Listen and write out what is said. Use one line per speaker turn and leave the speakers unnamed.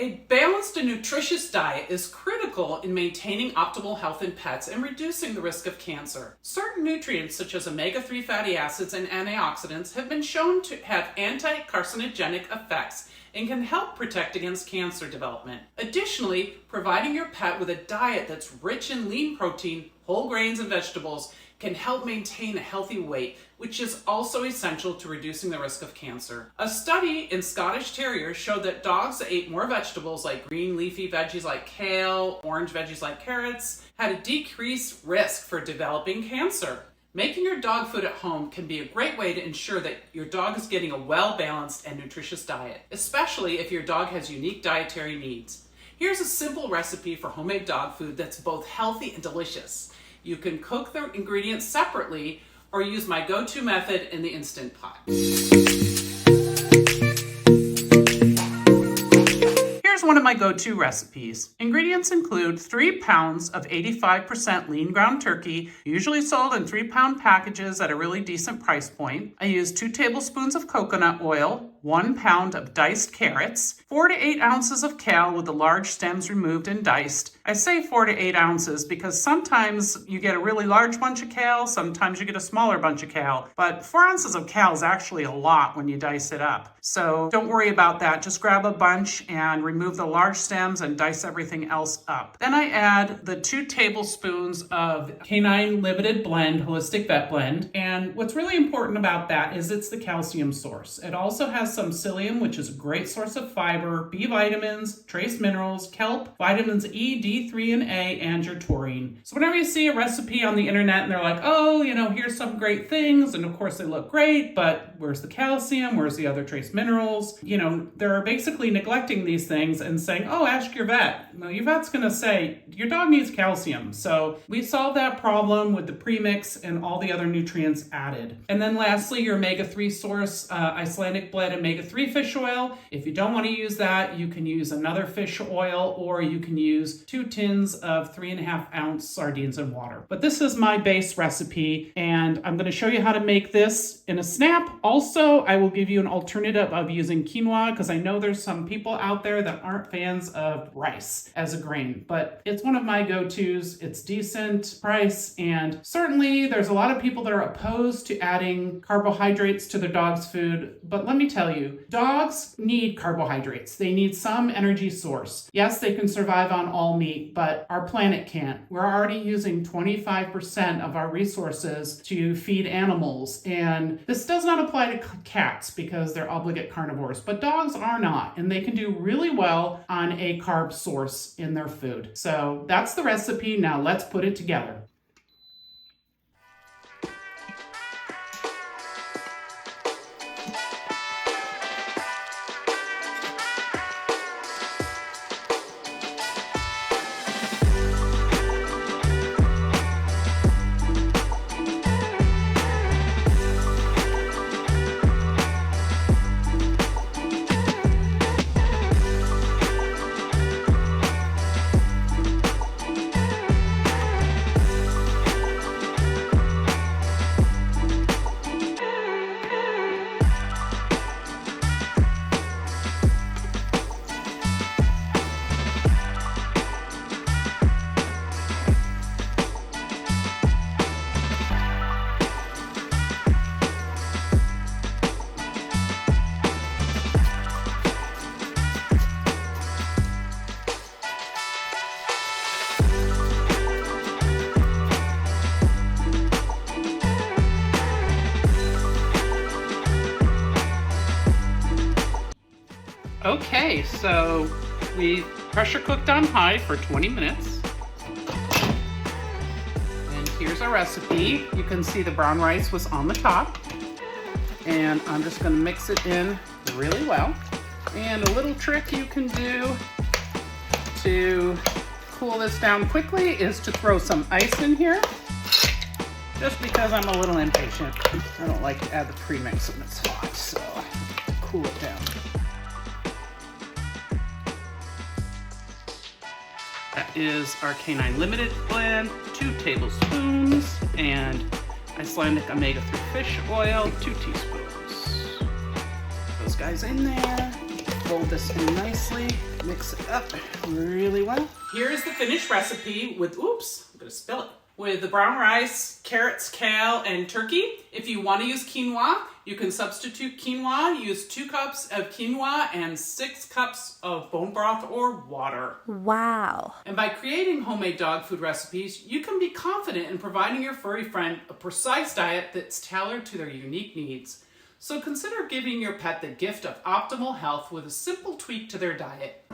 A balanced and nutritious diet is critical in maintaining optimal health in pets and reducing the risk of cancer. Certain nutrients such as omega-3 fatty acids and antioxidants have been shown to have anti-carcinogenic effects and can help protect against cancer development. Additionally, providing your pet with a diet that's rich in lean protein, whole grains, and vegetables can help maintain a healthy weight, which is also essential to reducing the risk of cancer. A study in Scottish Terriers showed that dogs that ate more vegetables like green leafy veggies like kale, orange veggies like carrots, had a decreased risk for developing cancer. Making your dog food at home can be a great way to ensure that your dog is getting a well-balanced and nutritious diet, especially if your dog has unique dietary needs. Here's a simple recipe for homemade dog food that's both healthy and delicious. You can cook the ingredients separately or use my go-to method in the Instant Pot. Here's one of my go-to recipes. Ingredients include 3 pounds of 85% lean ground turkey, usually sold in 3-pound packages at a really decent price point. I use 2 tablespoons of coconut oil, 1 pound of diced carrots, 4 to 8 ounces of kale with the large stems removed and diced. I say 4 to 8 ounces because sometimes you get a really large bunch of kale, sometimes you get a smaller bunch of kale, but 4 ounces of kale is actually a lot when you dice it up. So don't worry about that. Just grab a bunch and remove the large stems and dice everything else up. Then I add the 2 tablespoons of Canine Limited Blend, Holistic Vet Blend. And what's really important about that is it's the calcium source. It also has some psyllium, which is a great source of fiber, B vitamins, trace minerals, kelp, vitamins E, D3 and A, and your taurine. So whenever you see a recipe on the internet and they're like, oh, here's some great things, and of course they look great, but where's the calcium? Where's the other trace minerals? They're basically neglecting these things and saying, oh, ask your vet. Well, your vet's going to say, your dog needs calcium. So we solved that problem with the premix and all the other nutrients added. And then lastly, your omega-3 source, Icelandic blend omega-3 fish oil. If you don't want to use that, you can use another fish oil, or you can use 2 tins of 3.5-ounce sardines in water. But this is my base recipe, and I'm going to show you how to make this in a snap. Also, I will give you an alternative of using quinoa, because I know there's some people out there that aren't fans of rice as a grain, but it's one of my go-tos. It's decent price, and certainly there's a lot of people that are opposed to adding carbohydrates to their dog's food, but let me tell you, dogs need carbohydrates. They need some energy source. Yes, they can survive on all meat, but our planet can't. We're already using 25% of our resources to feed animals, and this does not apply to cats because they're obligate carnivores, but dogs are not, and they can do really well on a carb source in their food. So that's the recipe. Now let's put it together. Okay, so we pressure cooked on high for 20 minutes. And here's our recipe. You can see the brown rice was on the top. And I'm just going to mix it in really well. And a little trick you can do to cool this down quickly is to throw some ice in here. Just because I'm a little impatient. I don't like to add the premix when it's hot, so cool it down. That is our Canine Limited blend, 2 tablespoons, and Icelandic omega-3 fish oil, 2 teaspoons. Those guys in there. fold this in nicely, mix it up really well. Here is the finished recipe with, oops, I'm gonna spill it, with the brown rice, carrots, kale, and turkey. If you want to use quinoa, you can substitute quinoa. Use 2 cups of quinoa and 6 cups of bone broth or water.
Wow.
And by creating homemade dog food recipes, you can be confident in providing your furry friend a precise diet that's tailored to their unique needs. So consider giving your pet the gift of optimal health with a simple tweak to their diet.